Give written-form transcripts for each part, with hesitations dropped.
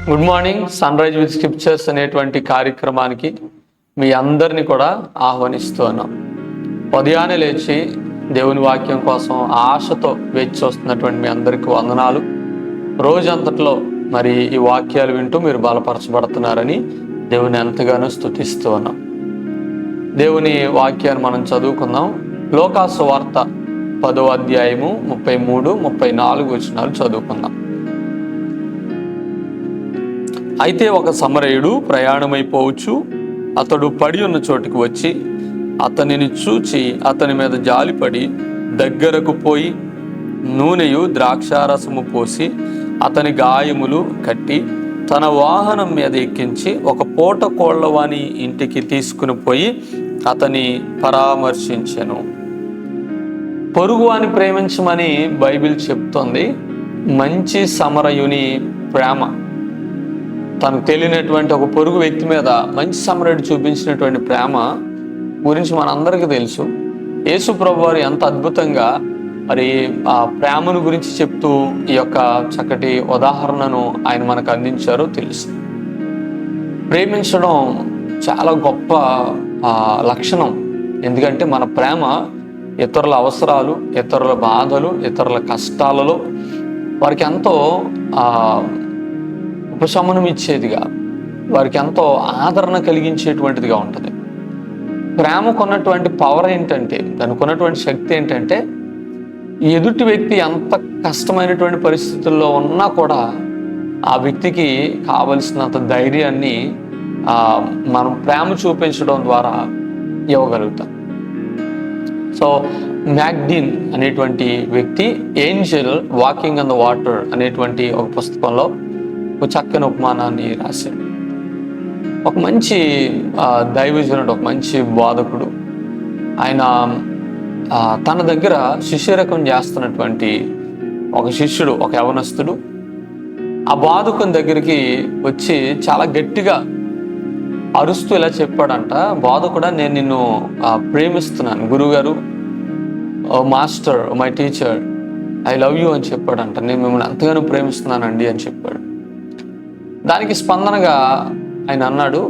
Good morning. Sunrise with scriptures అనేటువంటి కార్యక్రమానికి మీ అందరినీ కూడా ఆహ్వానిస్తున్నాం. ఉదయాన్నే లేచి దేవుని వాక్యం కోసం ఆశతో వేచి వస్తున్నటువంటి మీ అందరికీ వందనాలు. రోజంతట్లో మరి ఈ వాక్యాలు వింటూ మీరు బలపరచబడుతున్నారని దేవుని ఎంతగానో స్తుతిస్తూ ఉన్నాం. దేవుని వాక్యాన్ని మనం చదువుకుందాం. లోకాసు వార్త 10వ అధ్యాయము 33, 34 వచనాలు చదువుకుందాం. అయితే ఒక సమరయుడు ప్రయాణమైపోవచ్చు అతడు పడి ఉన్న చోటికి వచ్చి అతనిని చూచి అతని మీద జాలిపడి దగ్గరకు పోయి నూనెయు ద్రాక్షారసము పోసి అతని గాయములు కట్టి తన వాహనం మీద ఎక్కించి ఒక పూట కోళ్లవాని ఇంటికి తీసుకుని పోయి అతని పరామర్శించెను. పొరుగువాని ప్రేమించమని బైబిల్ చెప్తోంది. మంచి సమరయుని ప్రేమ, తనకు తెలియనటువంటి ఒక పొరుగు వ్యక్తి మీద మంచి సమరయుడు చూపించినటువంటి ప్రేమ గురించి మనందరికీ తెలుసు. యేసు ప్రభువారు ఎంత అద్భుతంగా మరి ఆ ప్రేమను గురించి చెప్తూ ఈ యొక్క చక్కటి ఉదాహరణను ఆయన మనకు అందించారో తెలుసు. ప్రేమించడం చాలా గొప్ప లక్షణం. ఎందుకంటే మన ప్రేమ ఇతరుల అవసరాలు, ఇతరుల బాధలు, ఇతరుల కష్టాలలో వారికి ఎంతో ఉపశమనం ఇచ్చేదిగా, వారికి ఎంతో ఆదరణ కలిగించేటువంటిదిగా ఉంటుంది. ప్రేమకు ఉన్నటువంటి పవర్ ఏంటంటే, దానికి ఉన్నటువంటి శక్తి ఏంటంటే, ఎదుటి వ్యక్తి ఎంత కష్టమైనటువంటి పరిస్థితుల్లో ఉన్నా కూడా ఆ వ్యక్తికి కావలసినంత ధైర్యాన్ని మనం ప్రేమ చూపించడం ద్వారా ఇవ్వగలుగుతాం. సో మ్యాగ్డీన్ అనేటువంటి వ్యక్తి Angel walking on the water అనేటువంటి ఒక పుస్తకంలో ఒక చక్కని ఉపమానాన్ని రాశాడు. ఒక మంచి దైవజనుడు, ఒక మంచి బోధకుడు, ఆయన తన దగ్గర శిష్యరకం చేస్తున్నటువంటి ఒక శిష్యుడు, ఒక యవనస్తుడు ఆ బోధకుని దగ్గరికి వచ్చి చాలా గట్టిగా అరుస్తూ ఇలా చెప్పాడంట, బోధకుడా నేను నిన్ను ప్రేమిస్తున్నాను, గురువుగారు, master, my teacher, I love you అని చెప్పాడంట. నేను మిమ్మల్ని ఎంతగానో ప్రేమిస్తున్నానండి అని చెప్పాడు. దానికి స్పందనగా ఆయన అన్నాడు,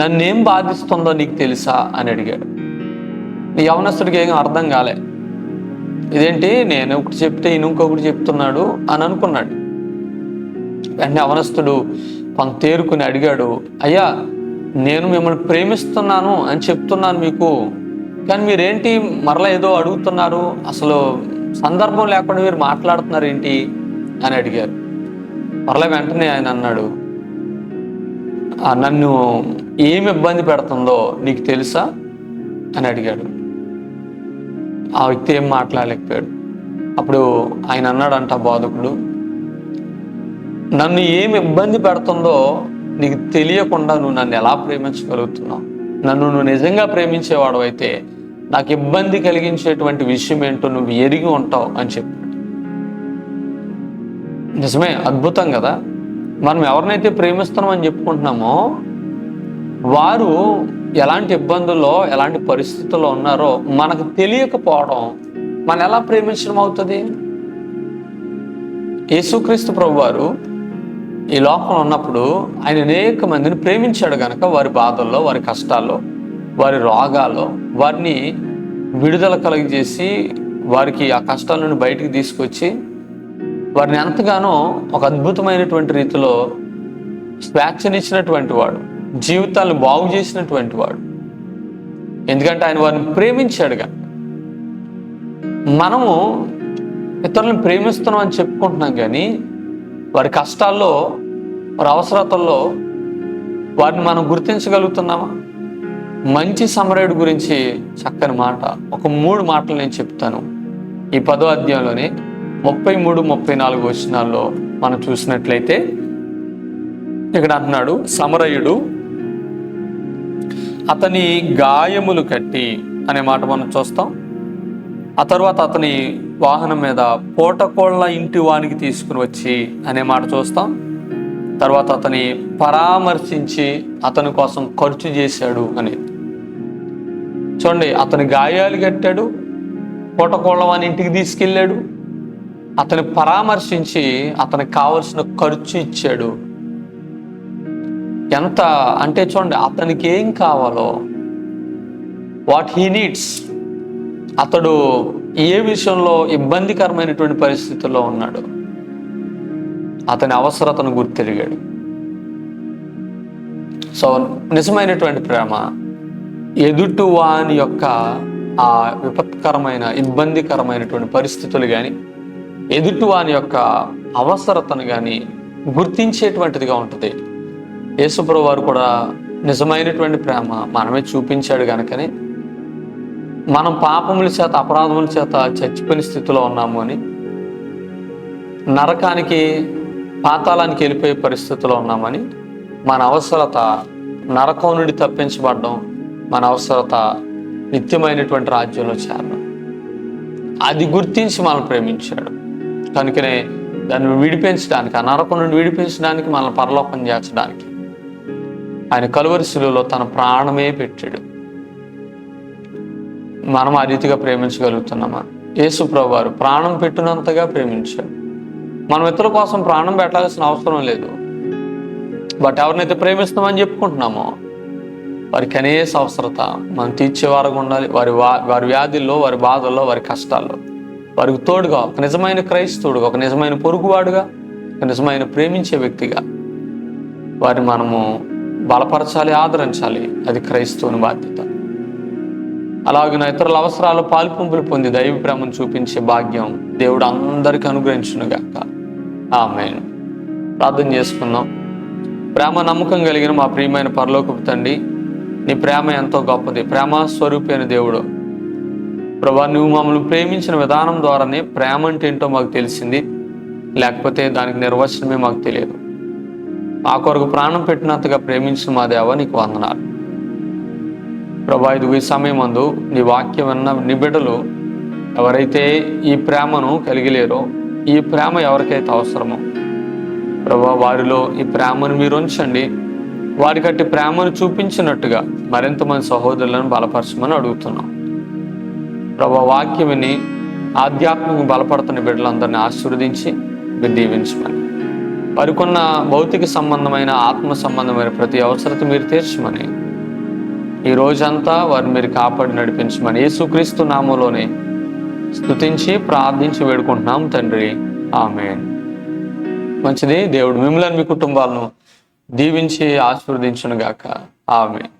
నన్నేం బాధిస్తుందో నీకు తెలుసా అని అడిగాడు. ఈ యవనస్తుడికి ఏం అర్థం కాలే. ఇదేంటి నేను ఒకటి చెప్తే ఇంకొకటి చెప్తున్నాడు అని అనుకున్నాడు. వెంటనే యవనస్తుడు కొంత తేరుకుని అడిగాడు, అయ్యా నేను మిమ్మల్ని ప్రేమిస్తున్నాను అని చెప్తున్నాను మీకు, కానీ మీరేంటి మరలా ఏదో అడుగుతున్నారు, అసలు సందర్భం లేకుండా మీరు మాట్లాడుతున్నారు ఏంటి అని అడిగారు. మరలా వెంటనే ఆయన అన్నాడు, నన్ను ఏమి ఇబ్బంది పెడుతుందో నీకు తెలుసా అని అడిగాడు. ఆ వ్యక్తి ఏం మాట్లాడలేకపోయాడు. అప్పుడు ఆయన అన్నాడంట బోధకుడు, నన్ను ఏమి ఇబ్బంది పెడుతుందో నీకు తెలియకుండా నువ్వు నన్ను ఎలా ప్రేమించగలుగుతున్నావు? నన్ను నువ్వు నిజంగా ప్రేమించేవాడు అయితే నాకు ఇబ్బంది కలిగించేటువంటి విషయం ఏంటో నువ్వు ఎరిగి ఉంటావు అని చెప్పాడు. నిజమే, అద్భుతం కదా. మనం ఎవరినైతే ప్రేమిస్తున్నామని చెప్పుకుంటున్నామో వారు ఎలాంటి ఇబ్బందుల్లో, ఎలాంటి పరిస్థితుల్లో ఉన్నారో మనకు తెలియకపోవడం మనం ఎలా ప్రేమించడం అవుతుంది? యేసుక్రీస్తు ప్రభువారు ఈ లోకంలో ఉన్నప్పుడు ఆయన అనేక మందిని ప్రేమించాడు కనుక వారి బాధల్లో, వారి కష్టాల్లో, వారి రోగాల్లో వారిని విడుదల కలుగజేసి వారికి ఆ కష్టాల నుండి బయటికి తీసుకొచ్చి వారిని ఎంతగానో ఒక అద్భుతమైనటువంటి రీతిలో స్వేచ్ఛనిచ్చినటువంటి వాడు, జీవితాలను బాగు చేసినటువంటి వాడు. ఎందుకంటే ఆయన వారిని ప్రేమించాడు కనుక. మనము ఇతరులను ప్రేమిస్తున్నాం అని చెప్పుకుంటున్నాం, కానీ వారి కష్టాల్లో, వారి అవసరతల్లో వారిని మనం గుర్తించగలుగుతున్నామా? మంచి సమరయుడు గురించి చక్కని మాట, ఒక 3 మాటలు నేను చెప్తాను. ఈ 10వ అధ్యాయంలోనే 33, 34 వచనాల్లో మనం చూసినట్లయితే ఇక్కడ అంటున్నాడు, సమరయుడు అతని గాయములు కట్టి అనే మాట మనం చూస్తాం. ఆ తర్వాత అతని వాహనం మీద పూటకోళ్ల ఇంటి వానికి తీసుకుని వచ్చి అనే మాట చూస్తాం. తర్వాత అతని పరామర్శించి అతని కోసం ఖర్చు చేశాడు అని. చూడండి, అతని గాయాలు కట్టాడు, పూటకోళ్ల వాని ఇంటికి తీసుకెళ్ళాడు, అతని పరామర్శించి అతనికి కావలసిన ఖర్చు ఇచ్చాడు. ఎంత అంటే చూడండి, అతనికి ఏం కావాలో, వాట్ హీ నీడ్స్, అతడు ఏ విషయంలో ఇబ్బందికరమైనటువంటి పరిస్థితుల్లో ఉన్నాడు, అతని అవసరతను గుర్తెరిగాడు. సో నిజమైనటువంటి ప్రేమ ఎదుటి వాని యొక్క ఆ విపత్కరమైన ఇబ్బందికరమైనటువంటి పరిస్థితులు కానీ, ఎదుటి వాని యొక్క అవసరతను కానీ గుర్తించేటువంటిదిగా ఉంటుంది. యేసుప్రభువు వారు కూడా నిజమైనటువంటి ప్రేమ మనమే చూపించాడు కనుకనే మనం పాపముల చేత, అపరాధముల చేత చచ్చిపోయిన స్థితిలో ఉన్నాము అని, నరకానికి, పాతాళానికి వెళ్ళిపోయే పరిస్థితిలో ఉన్నామని, మన అవసరత నరకం నుండి తప్పించబడడం, మన అవసరత నిత్యమైనటువంటి రాజ్యంలో చేరడం, అది గుర్తించి మనల్ని ప్రేమించాడు. కనుకనే దాన్ని విడిపించడానికి, ఆ నరకం నుండి విడిపించడానికి, మనల్ని పరలోకం చేర్చడానికి ఆయన కలువరి శిలువలో తన ప్రాణమే పెట్టాడు. మనం ఆ రీతిగా ప్రేమించగలుగుతున్నామా? యేసుప్రభువు వారు ప్రాణం పెట్టినంతగా ప్రేమించాడు. మనం ఇతరుల కోసం ప్రాణం పెట్టాల్సిన అవసరం లేదు. బట్ ఎవరినైతే ప్రేమిస్తామని చెప్పుకుంటున్నామో వారికి కనీస అవసరత మనం తీర్చేవారుగా ఉండాలి. వారి వ్యాధుల్లో, వారి బాధల్లో, వారి కష్టాల్లో వారికి తోడుగా, ఒక నిజమైన క్రైస్తవుడుగా, ఒక నిజమైన పొరుగువాడుగా, ఒక నిజమైన ప్రేమించే వ్యక్తిగా వారిని మనము బలపరచాలి, ఆదరించాలి. అది క్రైస్తవుని బాధ్యత. అలాగే ఇతరుల అవసరాలు పాలుపంపులు పొంది దైవ ప్రేమను చూపించే భాగ్యం దేవుడు అందరికీ అనుగ్రహించునుగాక. ఆమేన్. ప్రార్థన చేసుకుందాం. ప్రేమ నమ్మకం కలిగిన మా ప్రియమైన పరలోకపు తండ్రి, నీ ప్రేమ ఎంతో గొప్పది. ప్రేమ స్వరూపి అయిన దేవుడు ప్రభా, నువ్వు మమ్మల్ని ప్రేమించిన విధానం ద్వారానే ప్రేమ అంటే ఏంటో మాకు తెలిసింది. లేకపోతే దానికి నిర్వచనమే మాకు తెలియదు. ఆ కొరకు ప్రాణం పెట్టినంతగా ప్రేమించిన మా దేవా నీకు వందనాలు ప్రభా. ఇదిగో ఈ సమయం అందు నీ వాక్యం విన్న నీ బిడ్డలు ఎవరైతే ఈ ప్రేమను కలిగిలేరో, ఈ ప్రేమ ఎవరికైతే అవసరమో ప్రభా, వారిలో ఈ ప్రేమను మీరు ఉంచండి. వారికట్టి ప్రేమను చూపించినట్టుగా మరింతమంది సహోదరులను బలపరచమని అడుగుతున్నాం ప్రభా. వాక్యం విని ఆధ్యాత్మిక బలపడుతున్న బిడ్డలందరినీ ఆశీర్వదించి మీరు దీవించమని, వారికున్న భౌతిక సంబంధమైన, ఆత్మ సంబంధమైన ప్రతి అవసరత మీరు తీర్చమని, ఈ రోజంతా వారిని మీరు కాపాడి నడిపించమని యేసుక్రీస్తు నామములోనే స్తుతించి ప్రార్థించి వేడుకుంటున్నాం తండ్రి. ఆమేన్. మంచిది. దేవుడు మిమ్మల్ని, మీ కుటుంబాలను దీవించి ఆశీర్వదించునుగాక. ఆమేన్.